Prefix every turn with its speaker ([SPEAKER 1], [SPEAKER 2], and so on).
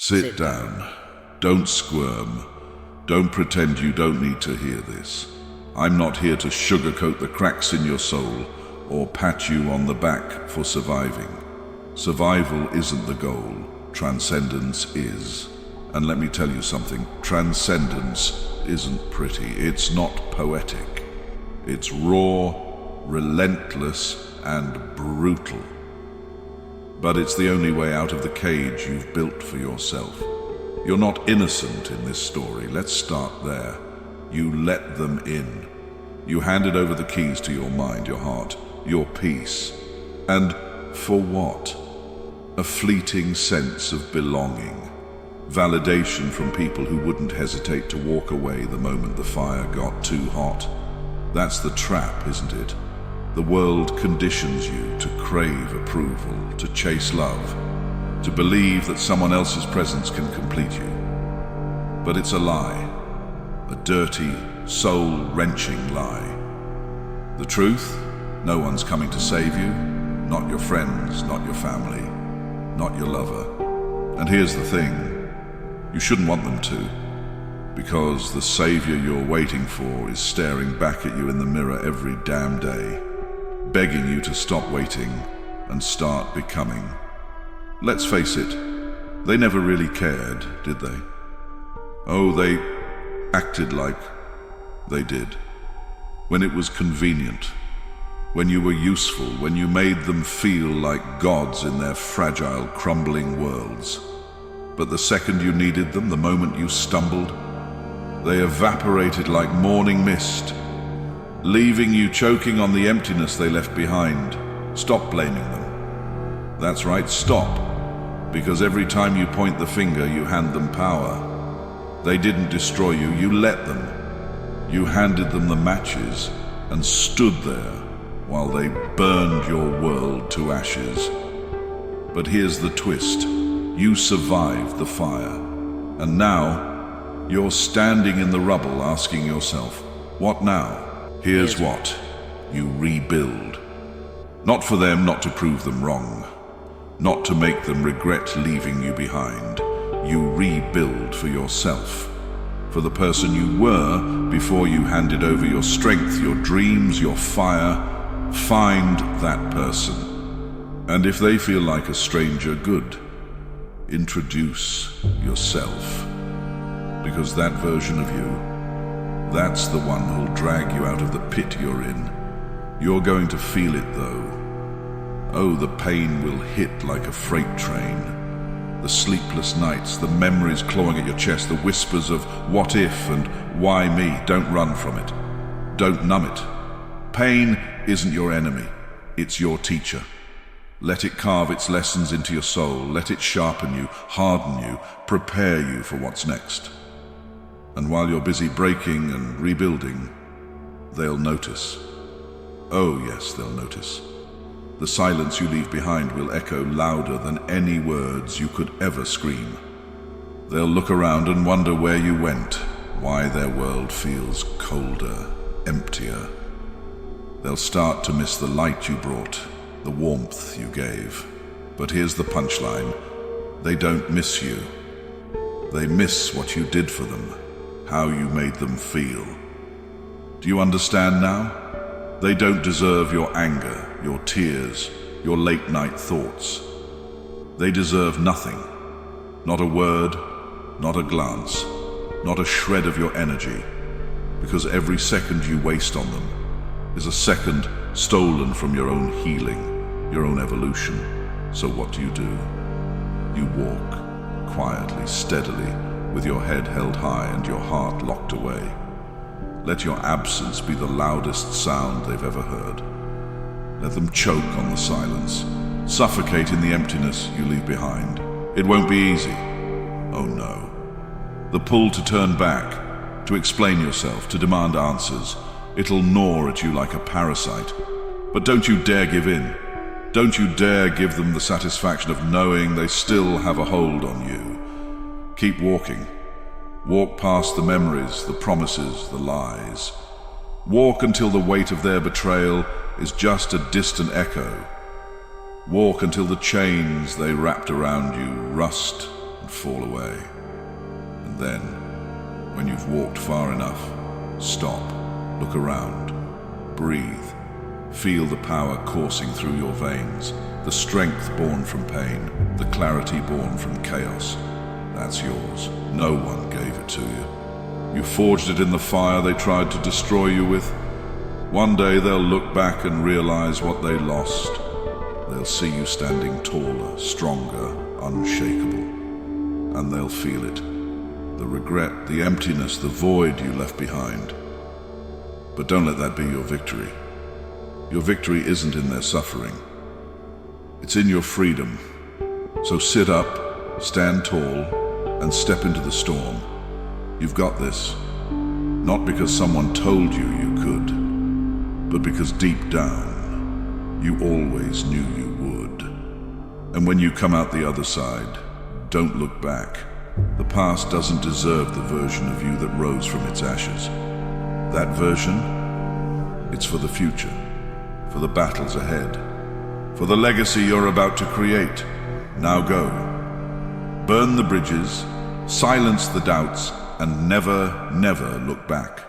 [SPEAKER 1] Sit down. Don't squirm. Don't pretend you don't need to hear this. I'm not here to sugarcoat the cracks in your soul or pat you on the back for surviving. Survival isn't the goal. Transcendence is. And let me tell you something, transcendence isn't pretty. It's not poetic. It's raw, relentless, and brutal. But it's the only way out of the cage you've built for yourself. You're not innocent in this story. Let's start there. You let them in. You handed over the keys to your mind, your heart, your peace. And for what? A fleeting sense of belonging. Validation from people who wouldn't hesitate to walk away the moment the fire got too hot. That's the trap, isn't it? The world conditions you to crave approval, to chase love, to believe that someone else's presence can complete you. But it's a lie, a dirty, soul-wrenching lie. The truth? No one's coming to save you, not your friends, not your family, not your lover. And here's the thing, you shouldn't want them to, because the savior you're waiting for is staring back at you in the mirror every damn day, begging you to stop waiting and start becoming. Let's face it, they never really cared, did they? Oh, they acted like they did. When it was convenient, when you were useful, when you made them feel like gods in their fragile, crumbling worlds. But the second you needed them, the moment you stumbled, they evaporated like morning mist, leaving you choking on the emptiness they left behind. Stop blaming them. That's right, stop. Because every time you point the finger, you hand them power. They didn't destroy you, you let them. You handed them the matches and stood there while they burned your world to ashes. But here's the twist. You survived the fire. And now, you're standing in the rubble asking yourself, what now? Here's what. You rebuild. Not for them, not to prove them wrong. Not to make them regret leaving you behind. You rebuild for yourself. For the person you were before you handed over your strength, your dreams, your fire. Find that person. And if they feel like a stranger, good. Introduce yourself. Because that version of you, that's the one who'll drag you out of the pit you're in. You're going to feel it though. Oh, the pain will hit like a freight train. The sleepless nights, the memories clawing at your chest, the whispers of what if and why me. Don't run from it. Don't numb it. Pain isn't your enemy. It's your teacher. Let it carve its lessons into your soul. Let it sharpen you, harden you, prepare you for what's next. And while you're busy breaking and rebuilding, they'll notice. Oh yes, they'll notice. The silence you leave behind will echo louder than any words you could ever scream. They'll look around and wonder where you went, why their world feels colder, emptier. They'll start to miss the light you brought, the warmth you gave. But here's the punchline. They don't miss you. They miss what you did for them, how you made them feel. Do you understand now? They don't deserve your anger, your tears, your late-night thoughts. They deserve nothing. Not a word, not a glance, not a shred of your energy, because every second you waste on them is a second stolen from your own healing, your own evolution. So what do? You walk quietly, steadily, with your head held high and your heart locked away. Let your absence be the loudest sound they've ever heard. Let them choke on the silence, suffocate in the emptiness you leave behind. It won't be easy. Oh no. The pull to turn back, to explain yourself, to demand answers, it'll gnaw at you like a parasite. But don't you dare give in. Don't you dare give them the satisfaction of knowing they still have a hold on you. Keep walking. Walk past the memories, the promises, the lies. Walk until the weight of their betrayal is just a distant echo. Walk until the chains they wrapped around you rust and fall away. And then, when you've walked far enough, stop, look around, breathe, feel the power coursing through your veins, the strength born from pain, the clarity born from chaos. That's yours. No one gave it to you. You forged it in the fire they tried to destroy you with. One day they'll look back and realize what they lost. They'll see you standing taller, stronger, unshakable. And they'll feel it. The regret, the emptiness, the void you left behind. But don't let that be your victory. Your victory isn't in their suffering. It's in your freedom. So sit up, stand tall, and step into the storm. You've got this. Not because someone told you you could, but because deep down, you always knew you would. And when you come out the other side, don't look back. The past doesn't deserve the version of you that rose from its ashes. That version, it's for the future, for the battles ahead, for the legacy you're about to create. Now go. Burn the bridges, silence the doubts, and never, never look back.